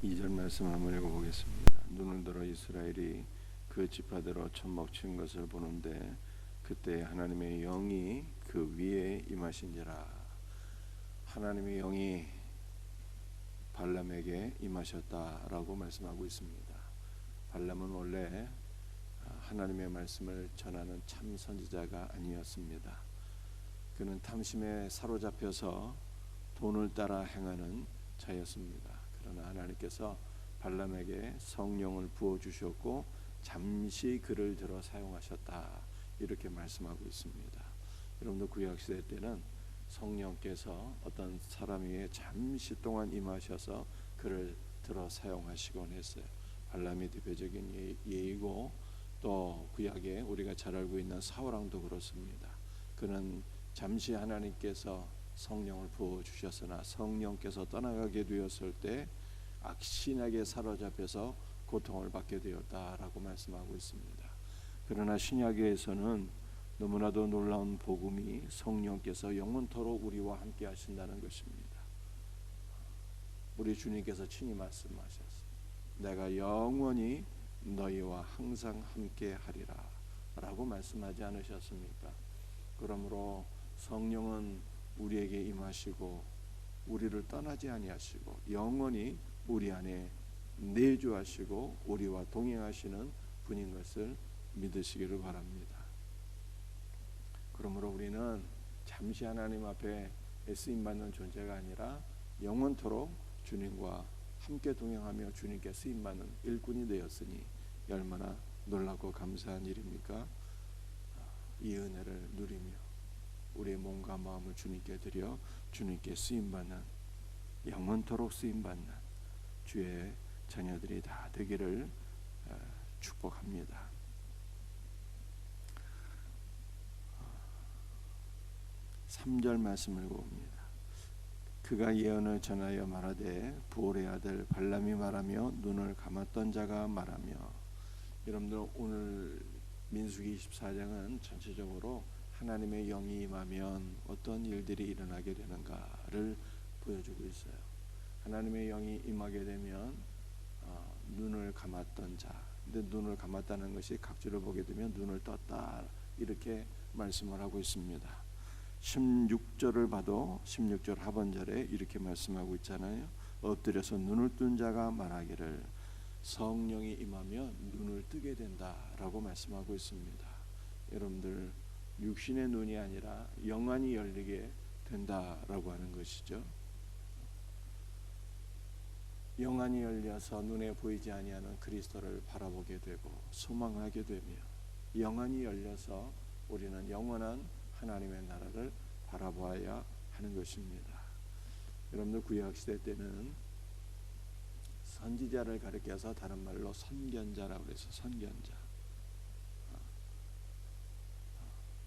2절 말씀 한번 읽어보겠습니다. 눈을 들어 이스라엘이 그 지파대로 천막 친 것을 보는데 그때 하나님의 영이 그 위에 임하신지라. 하나님의 영이 발람에게 임하셨다라고 말씀하고 있습니다. 발람은 원래 하나님의 말씀을 전하는 참 선지자가 아니었습니다. 그는 탐심에 사로잡혀서 돈을 따라 행하는 자였습니다. 그러나 하나님께서 발람에게 성령을 부어주셨고 잠시 그를 들어 사용하셨다, 이렇게 말씀하고 있습니다. 여러분들 구약시대 때는 성령께서 어떤 사람 위에 잠시 동안 임하셔서 그를 들어 사용하시곤 했어요. 발람이 대표적인 예이고, 또 구약에 우리가 잘 알고 있는 사울왕도 그렇습니다. 그는 잠시 하나님께서 성령을 부어주셨으나 성령께서 떠나가게 되었을 때 악신에게 사로잡혀서 고통을 받게 되었다라고 말씀하고 있습니다. 그러나 신약에서는 너무나도 놀라운 복음이 성령께서 영원토록 우리와 함께 하신다는 것입니다. 우리 주님께서 친히 말씀하셨습니다. 내가 영원히 너희와 항상 함께 하리라 라고 말씀하지 않으셨습니까? 그러므로 성령은 우리에게 임하시고 우리를 떠나지 아니하시고 영원히 우리 안에 내주하시고 우리와 동행하시는 분인 것을 믿으시기를 바랍니다. 그러므로 우리는 잠시 하나님 앞에 쓰임받는 존재가 아니라 영원토록 주님과 함께 동행하며 주님께 쓰임받는 일꾼이 되었으니 얼마나 놀랍고 감사한 일입니까? 이 은혜를 누리며 우리의 몸과 마음을 주님께 드려 주님께 쓰임받는, 영원토록 쓰임받는 주의 자녀들이 다 되기를 축복합니다. 삼 절 말씀을 읽어봅니다. 그가 예언을 전하여 말하되 부올의 아들 발람이 말하며 눈을 감았던 자가 말하며. 여러분들 오늘 민수기 24장은 전체적으로 하나님의 영이 임하면 어떤 일들이 일어나게 되는가를 보여주고 있어요. 하나님의 영이 임하게 되면 눈을 감았던 자, 근데 눈을 감았다는 것이 각주를 보게 되면 눈을 떴다, 이렇게 말씀을 하고 있습니다. 16절을 봐도 16절 하반절에 이렇게 말씀하고 있잖아요. 엎드려서 눈을 뜬 자가 말하기를 성령이 임하면 눈을 뜨게 된다라고 말씀하고 있습니다. 여러분들 육신의 눈이 아니라 영안이 열리게 된다라고 하는 것이죠. 영안이 열려서 눈에 보이지 아니하는 그리스도를 바라보게 되고 소망하게 되며, 영안이 열려서 우리는 영원한 하나님의 나라를 바라보아야 하는 것입니다. 여러분들 구약시대 때는 선지자를 가리켜서 다른 말로 선견자라고 해서 선견자,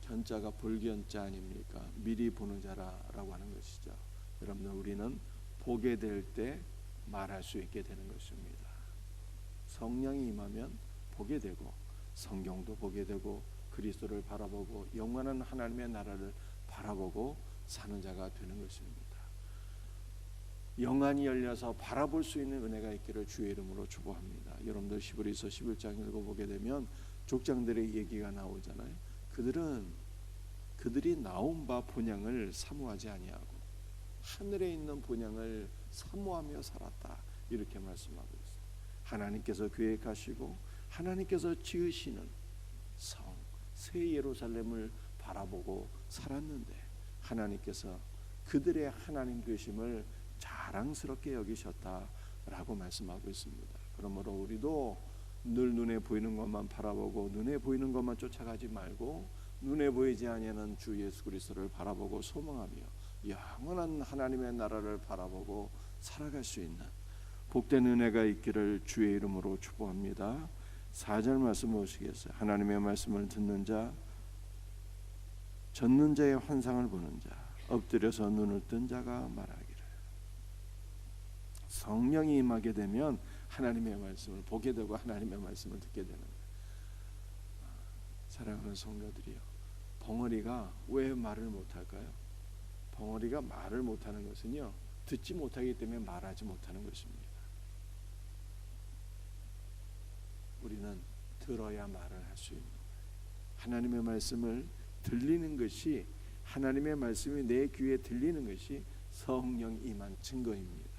견자가 볼견자 아닙니까? 미리 보는 자라고 하는 것이죠. 여러분들 우리는 보게 될 때 말할 수 있게 되는 것입니다. 성령이 임하면 보게 되고 성경도 보게 되고 그리스도를 바라보고 영원한 하나님의 나라를 바라보고 사는 자가 되는 것입니다. 영안이 열려서 바라볼 수 있는 은혜가 있기를 주의 이름으로 축복합니다. 여러분들 히브리서 11장 읽어보게 되면 족장들의 얘기가 나오잖아요. 그들이 나온 바 본향을 사모하지 아니하고 하늘에 있는 본향을 사모하며 살았다, 이렇게 말씀하고 있어요. 하나님께서 계획하시고 하나님께서 지으시는 성 새 예루살렘을 바라보고 살았는데 하나님께서 그들의 하나님 되심을 자랑스럽게 여기셨다라고 말씀하고 있습니다. 그러므로 우리도 늘 눈에 보이는 것만 바라보고 눈에 보이는 것만 쫓아가지 말고 눈에 보이지 아니하는 주 예수 그리스도를 바라보고 소망하며 영원한 하나님의 나라를 바라보고 살아갈 수 있는 복된 은혜가 있기를 주의 이름으로 축복합니다. 4절 말씀 보시겠어요? 하나님의 말씀을 듣는 자, 젖는 자의 환상을 보는 자, 엎드려서 눈을 뜬 자가 말하기를. 성령이 임하게 되면 하나님의 말씀을 보게 되고 하나님의 말씀을 듣게 되는 거예요. 사랑하는 성도들이요, 벙어리가 왜 말을 못할까요? 벙어리가 말을 못하는 것은요, 듣지 못하기 때문에 말하지 못하는 것입니다. 우리는 들어야 말을 할 수 있는 거예요. 하나님의 말씀을 들리는 것이, 하나님의 말씀이 내 귀에 들리는 것이 성령 임한 증거입니다.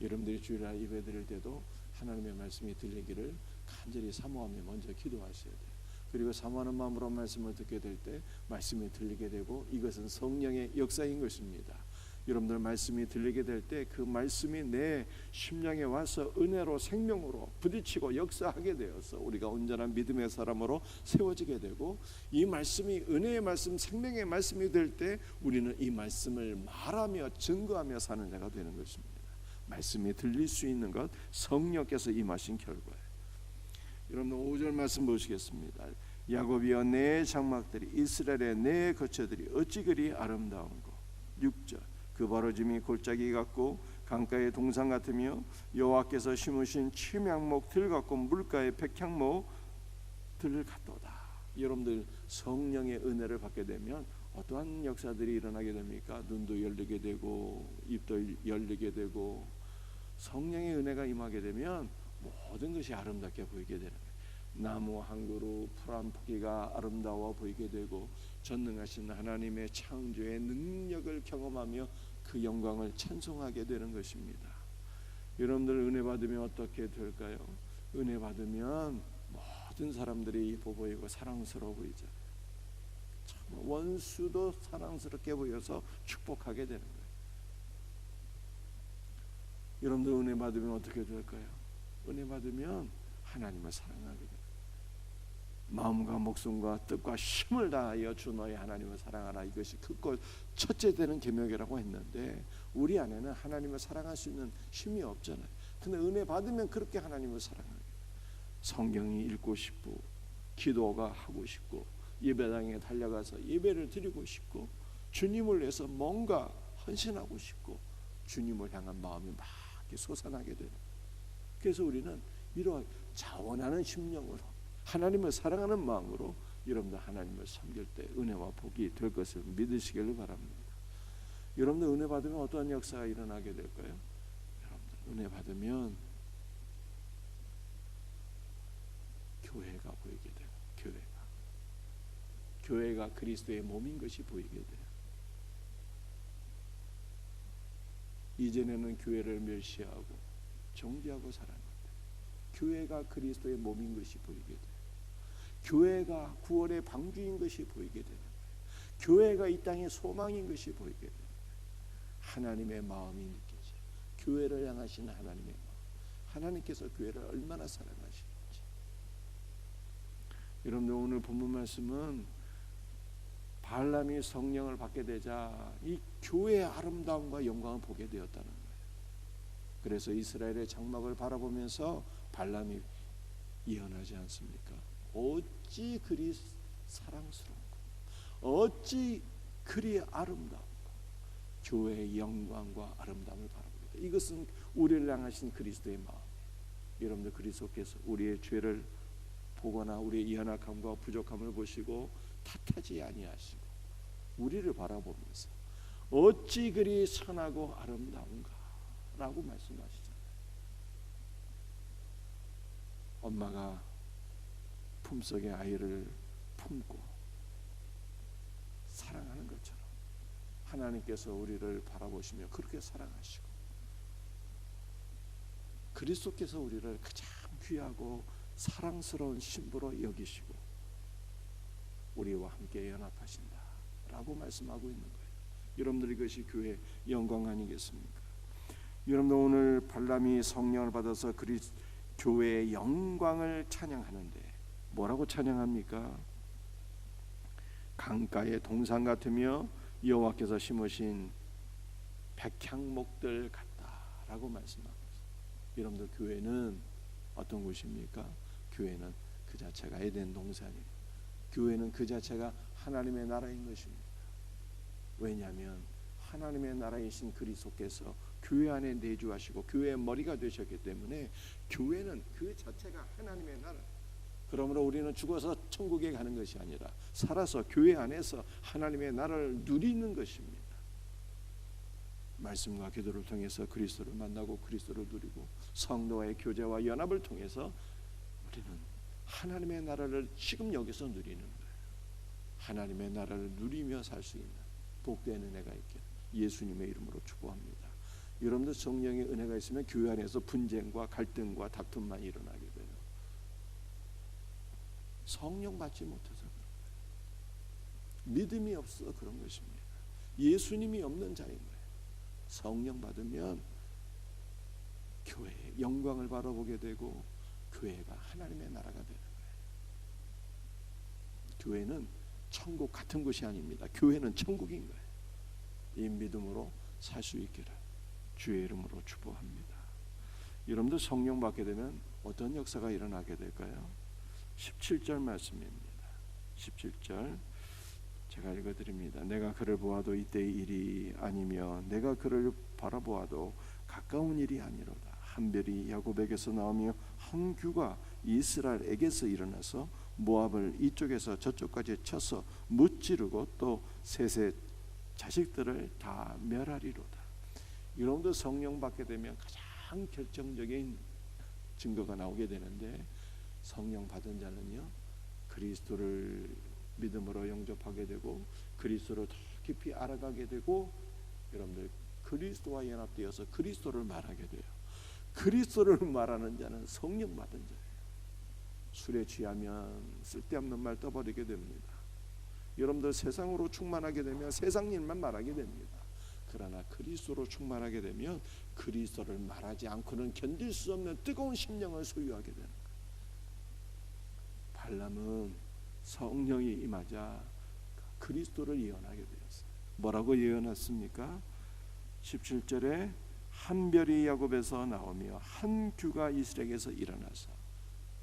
여러분들이 주일날 예배 드릴 때도 하나님의 말씀이 들리기를 간절히 사모하며 먼저 기도하셔야 돼요. 그리고 사모하는 마음으로 말씀을 듣게 될 때 말씀이 들리게 되고, 이것은 성령의 역사인 것입니다. 여러분들 말씀이 들리게 될 때 그 말씀이 내 심령에 와서 은혜로 생명으로 부딪히고 역사하게 되어서 우리가 온전한 믿음의 사람으로 세워지게 되고, 이 말씀이 은혜의 말씀, 생명의 말씀이 될 때 우리는 이 말씀을 말하며 증거하며 사는 자가 되는 것입니다. 말씀이 들릴 수 있는 것, 성령께서 임하신 결과예요. 여러분 5절 말씀 보시겠습니다. 야곱이여 내 장막들이, 이스라엘의 내 거처들이 어찌 그리 아름다운고. 6절 그 벌어짐이 골짜기 같고 강가의 동산 같으며 여호와께서 심으신 침향목 들 같고 물가의 백향목 들 같도다. 여러분들 성령의 은혜를 받게 되면 어떠한 역사들이 일어나게 됩니까? 눈도 열리게 되고 입도 열리게 되고, 성령의 은혜가 임하게 되면 모든 것이 아름답게 보이게 되는 거예요. 나무 한 그루, 풀 한 포기가 아름다워 보이게 되고, 전능하신 하나님의 창조의 능력을 경험하며 그 영광을 찬송하게 되는 것입니다. 여러분들 은혜 받으면 어떻게 될까요? 은혜 받으면 모든 사람들이 예뻐 보이고 사랑스러워 보이잖아요. 참 원수도 사랑스럽게 보여서 축복하게 되는 거예요. 여러분들 은혜 받으면 어떻게 될까요? 은혜 받으면 하나님을 사랑하게 돼요. 마음과 목숨과 뜻과 힘을 다하여 주 너의 하나님을 사랑하라. 이것이 크고 첫째 되는 계명이라고 했는데, 우리 안에는 하나님을 사랑할 수 있는 힘이 없잖아요. 근데 은혜 받으면 그렇게 하나님을 사랑하게 돼요. 성경이 읽고 싶고, 기도가 하고 싶고, 예배당에 달려가서 예배를 드리고 싶고, 주님을 위해서 뭔가 헌신하고 싶고, 주님을 향한 마음이 막 솟아나게 되는. 그래서 우리는 이러한 자원하는 심령으로, 하나님을 사랑하는 마음으로 여러분들 하나님을 섬길 때 은혜와 복이 될 것을 믿으시기를 바랍니다. 여러분들 은혜 받으면 어떠한 역사가 일어나게 될까요? 여러분들 은혜 받으면 교회가 보이게 돼요. 교회가 그리스도의 몸인 것이 보이게 돼요. 이전에는 교회를 멸시하고 정죄하고 살았는데, 교회가 그리스도의 몸인 것이 보이게 돼요. 교회가 구원의 방주인 것이 보이게 되는 거예요. 교회가 이 땅의 소망인 것이 보이게 돼요. 하나님의 마음이 느껴져요. 교회를 향하신 하나님의 마음, 하나님께서 교회를 얼마나 사랑하시는지. 여러분들 오늘 본문 말씀은 발람이 성령을 받게 되자 이 교회의 아름다움과 영광을 보게 되었다는 거예요. 그래서 이스라엘의 장막을 바라보면서 발람이 예언하지 않습니까? 어찌 그리 사랑스러운가, 어찌 그리 아름다운가. 교회의 영광과 아름다움을 바라봅니다. 이것은 우리를 향하신 그리스도의 마음. 여러분들 그리스도께서 우리의 죄를 보거나 우리의 연약함과 부족함을 보시고 탓하지 아니하시고 우리를 바라보면서 어찌 그리 선하고 아름다운가 라고 말씀하시잖아요. 엄마가 품속에 아이를 품고 사랑하는 것처럼 하나님께서 우리를 바라보시며 그렇게 사랑하시고, 그리스도께서 우리를 가장 귀하고 사랑스러운 신부로 여기시고 우리와 함께 연합하신다 라고 말씀하고 있는 거예요. 여러분들 이것이 교회의 영광 아니겠습니까? 여러분들 오늘 발람이 성령을 받아서 교회의 영광을 찬양하는데 뭐라고 찬양합니까? 강가의 동산 같으며 여호와께서 심으신 백향목들 같다라고 말씀하고 있습니다. 여러분들 교회는 어떤 곳입니까? 교회는 그 자체가 에덴 동산이에요. 교회는 그 자체가 하나님의 나라인 것입니다. 왜냐하면 하나님의 나라이신 그리스도께서 교회 안에 내주하시고 교회의 머리가 되셨기 때문에 교회는 그 자체가 하나님의 나라. 그러므로 우리는 죽어서 천국에 가는 것이 아니라 살아서 교회 안에서 하나님의 나라를 누리는 것입니다. 말씀과 기도를 통해서 그리스도를 만나고 그리스도를 누리고 성도와의 교제와 연합을 통해서 우리는 하나님의 나라를 지금 여기서 누리는 거예요. 하나님의 나라를 누리며 살 수 있는 복된 은혜가 있기를 예수님의 이름으로 축복합니다. 여러분들 성령의 은혜가 있으면 교회 안에서 분쟁과 갈등과 다툼만 일어나게 돼요. 성령 받지 못해서 그런 거예요. 믿음이 없어 그런 것입니다. 예수님이 없는 자인 거예요. 성령 받으면 교회의 영광을 바라보게 되고 교회가 하나님의 나라가 되는 거예요. 교회는 천국 같은 곳이 아닙니다. 교회는 천국인 거예요. 이 믿음으로 살 수 있기를 주의 이름으로 축복합니다. 여러분들 성령 받게 되면 어떤 역사가 일어나게 될까요? 17절 말씀입니다. 17절 제가 읽어드립니다. 내가 그를 보아도 이때의 일이 아니며 내가 그를 바라보아도 가까운 일이 아니로다. 한 별이 야곱에게서 나오며 한 규가 이스라엘에게서 일어나서 모압을 이쪽에서 저쪽까지 쳐서 무찌르고 또 셋의 자식들을 다 멸하리로다. 여러분들 성령 받게 되면 가장 결정적인 증거가 나오게 되는데 성령 받은 자는요 그리스도를 믿음으로 영접하게 되고 그리스도를 더 깊이 알아가게 되고 여러분들 그리스도와 연합되어서 그리스도를 말하게 돼요. 그리스도를 말하는 자는 성령 받은 자예요. 술에 취하면 쓸데없는 말 떠버리게 됩니다. 여러분들 세상으로 충만하게 되면 세상 일만 말하게 됩니다. 그러나 그리스도로 충만하게 되면 그리스도를 말하지 않고는 견딜 수 없는 뜨거운 심령을 소유하게 되는 거예요. 발람은 성령이 임하자 그리스도를 예언하게 되었어요. 뭐라고 예언했습니까? 17절에 한 별이 야곱에서 나오며 한 규가 이스라엘에서 일어나서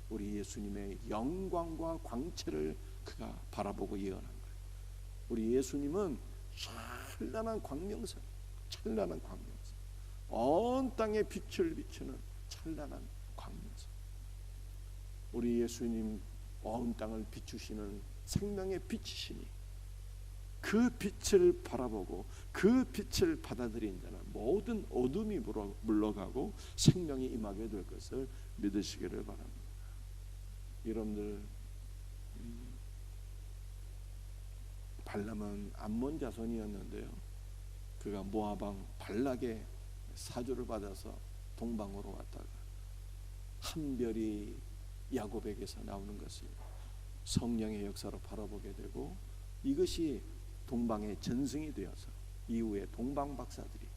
우리 예수님의 영광과 광채를 그가 바라보고 예언한 거예요. 우리 예수님은 찬란한 광명선, 찬란한 광명선, 온 땅에 빛을 비추는 찬란한 광명선. 우리 예수님 온 땅을 비추시는 생명의 빛이시니 그 빛을 바라보고 그 빛을 받아들인 자는 모든 어둠이 물러가고 생명이 임하게 될 것을 믿으시기를 바랍니다. 여러분들 발람은 암몬 자손이었는데요. 그가 모압 왕 발락의 사주를 받아서 동방으로 왔다가 한 별이 야곱에게서 나오는 것을 성령의 역사로 바라보게 되고 이것이 동방의 전승이 되어서 이후에 동방 박사들이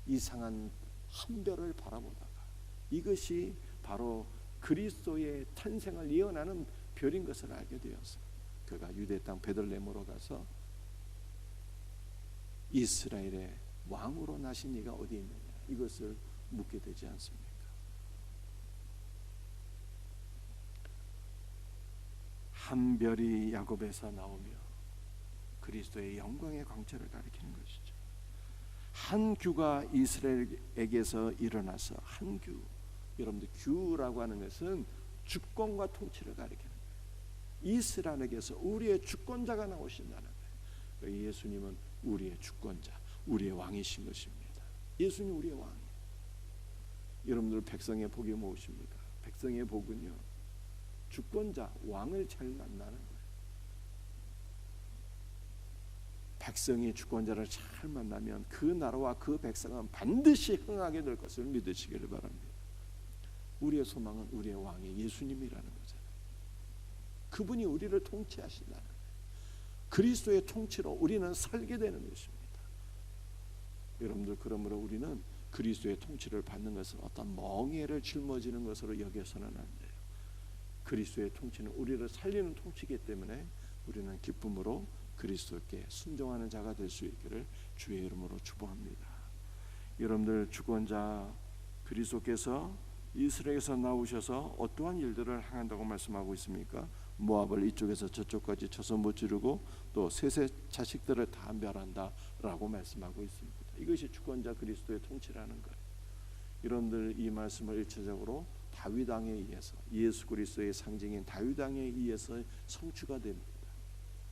이상한 한 별을 바라보다가 이것이 바로 그리스도의 탄생을 예언하는 별인 것을 알게 되어서 그가 유대 땅 베들레헴으로 가서 이스라엘의 왕으로 나신 이가 어디 있느냐 이것을 묻게 되지 않습니까? 한 별이 야곱에서 나오며 그리스도의 영광의 광채를 가리키는 것이죠. 한 규가 이스라엘에게서 일어나서 한 규, 여러분들 규라고 하는 것은 주권과 통치를 가리키는 거예요. 이스라엘에게서 우리의 주권자가 나오신다는 거예요. 예수님은 우리의 주권자, 우리의 왕이신 것입니다. 예수님 우리의 왕이에요. 여러분들 백성의 복이 무엇입니까? 백성의 복은요 주권자, 왕을 잘 만나는 거예요. 백성이 주권자를 잘 만나면 그 나라와 그 백성은 반드시 흥하게 될 것을 믿으시기를 바랍니다. 우리의 소망은 우리의 왕이 예수님이라는 거잖아요. 그분이 우리를 통치하신다는 거예요. 그리스도의 통치로 우리는 살게 되는 것입니다. 여러분들 그러므로 우리는 그리스도의 통치를 받는 것은 어떤 멍에를 짊어지는 것으로 여겨서는 안 돼요. 그리스도의 통치는 우리를 살리는 통치이기 때문에 우리는 기쁨으로 그리스도께 순종하는 자가 될 수 있기를 주의 이름으로 축복합니다. 여러분들 주권자 그리스도께서 이스라엘에서 나오셔서 어떠한 일들을 행한다고 말씀하고 있습니까? 모압을 이쪽에서 저쪽까지 쳐서 무찌르고 또 셋의 자식들을 다 멸한다라고 말씀하고 있습니다. 이것이 주권자 그리스도의 통치라는 거예요. 여러분들 이 말씀을 1차적으로 다윗 왕에 의해서 예수 그리스도의 상징인 다윗 왕에 의해서 성취가 됩니다.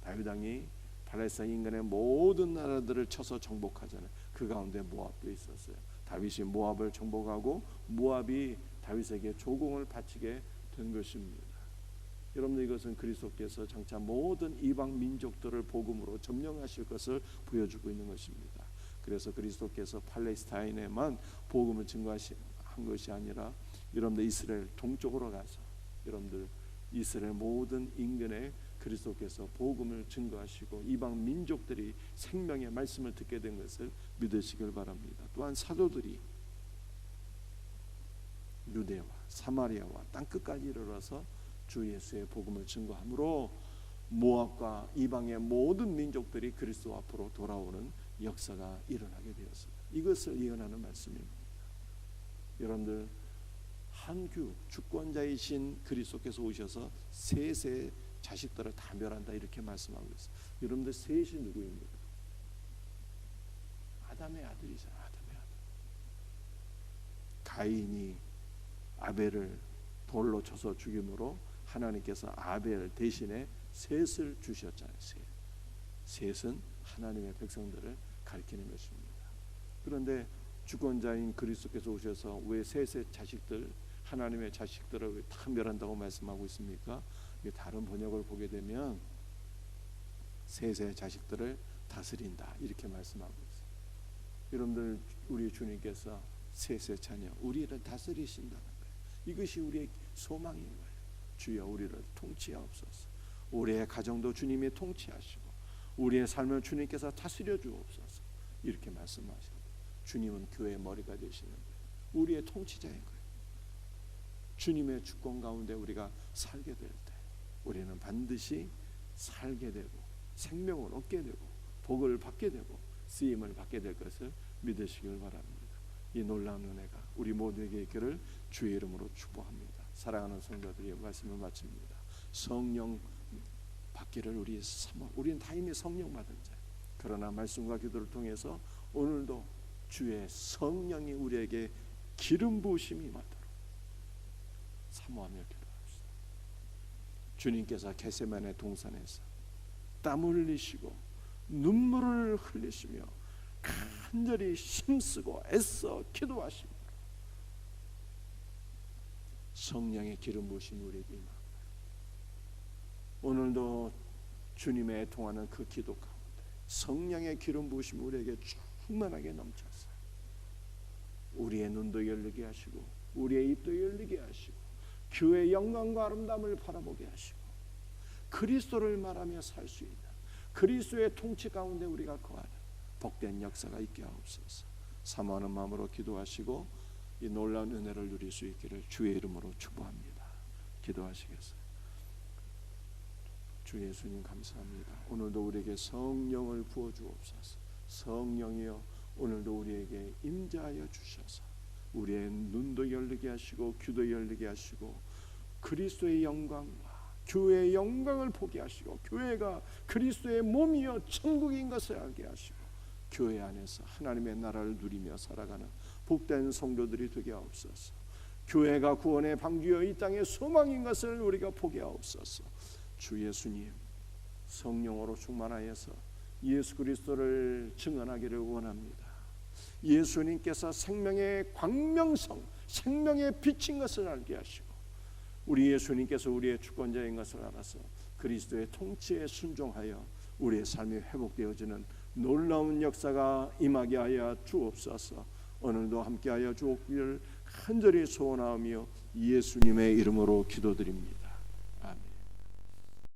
다윗 왕이 팔레스타인 인간의 모든 나라들을 쳐서 정복하잖아요. 그 가운데 모압도 있었어요. 다윗이 모압을 정복하고 모압이 다윗에게 조공을 바치게 된 것입니다. 여러분들 이것은 그리스도께서 장차 모든 이방 민족들을 복음으로 점령하실 것을 보여주고 있는 것입니다. 그래서 그리스도께서 팔레스타인에만 복음을 증거한 것이 아니라 여러분들 이스라엘 동쪽으로 가서 여러분들 이스라엘 모든 인근에 그리스도께서 복음을 증거하시고 이방 민족들이 생명의 말씀을 듣게 된 것을 믿으시길 바랍니다. 또한 사도들이 유대와 사마리아와 땅끝까지 이르러서 주 예수의 복음을 증거함으로 모압과 이방의 모든 민족들이 그리스도 앞으로 돌아오는 역사가 일어나게 되었습니다. 이것을 예언하는 말씀입니다. 여러분들 한규 주권자이신 그리스도께서 오셔서 셋의 자식들을 다 멸한다 이렇게 말씀하고 있어요. 여러분들 셋이 누구입니까? 아담의 아들이잖아요. 아담의 아들. 가인이 아벨을 돌로 쳐서 죽임으로 하나님께서 아벨 대신에 셋을 주셨잖아요. 셋은 하나님의 백성들을 가리키는 것입니다. 그런데 주권자인 그리스도께서 오셔서 왜 셋의 자식들 하나님의 자식들을 다 멸한다고 말씀하고 있습니까? 다른 번역을 보게 되면 셋의 자식들을 다스린다 이렇게 말씀하고 있어요. 여러분들 우리 주님께서 셋의 자녀 우리를 다스리신다는 거예요. 이것이 우리의 소망인 거예요. 주여 우리를 통치하옵소서. 우리의 가정도 주님이 통치하시고 우리의 삶을 주님께서 다스려 주옵소서 이렇게 말씀하시고 주님은 교회의 머리가 되시는 거예요. 우리의 통치자인 거예요. 주님의 주권 가운데 우리가 살게 될 때 우리는 반드시 살게 되고 생명을 얻게 되고 복을 받게 되고 쓰임을 받게 될 것을 믿으시길 바랍니다. 이 놀라운 은혜가 우리 모두에게 있기를 주의 이름으로 축복합니다. 사랑하는 성도들이 말씀을 마칩니다. 성령 받기를 우리는 다 이미 성령 받은 자. 그러나 말씀과 기도를 통해서 오늘도 주의 성령이 우리에게 기름 부으심이 임하도록 사모하며 기도합시다. 주님께서 겟세마네 동산에서 땀 흘리시고 눈물을 흘리시며 간절히 힘쓰고 애써 기도하시고 성령의 기름 부으심이 우리에게 임합니다. 오늘도 주님의 통하는 그 기도 가운데 성령의 기름 부으심이 우리에게 충만하게 넘쳐서 우리의 눈도 열리게 하시고 우리의 입도 열리게 하시고 교회의 영광과 아름다움을 바라보게 하시고 그리스도를 말하며 살 수 있는 그리스도의 통치 가운데 우리가 거하는 복된 역사가 있게 하옵소서. 사모하는 마음으로 기도하시고 이 놀라운 은혜를 누릴 수 있기를 주의 이름으로 축복합니다. 기도하시겠어요? 주 예수님 감사합니다. 오늘도 우리에게 성령을 부어 주옵소서. 성령이여 오늘도 우리에게 임재하여 주셔서 우리의 눈도 열리게 하시고 귀도 열리게 하시고 그리스도의 영광과 교회의 영광을 보게 하시고 교회가 그리스도의 몸이여 천국인 것을 알게 하시고 교회 안에서 하나님의 나라를 누리며 살아가는 복된 성도들이 되게 하옵소서. 교회가 구원의 방주여 이 땅의 소망인 것을 우리가 보게 하옵소서. 주 예수님 성령으로 충만하여서 예수 그리스도를 증언하기를 원합니다. 예수님께서 생명의 광명성 생명의 빛인 것을 알게 하시고 우리 예수님께서 우리의 주권자인 것을 알아서 그리스도의 통치에 순종하여 우리의 삶이 회복되어지는 놀라운 역사가 임하게 하여 주옵소서. 오늘도 함께하여 주옵기를 간절히 소원하며 예수님의 이름으로 기도드립니다. 아멘.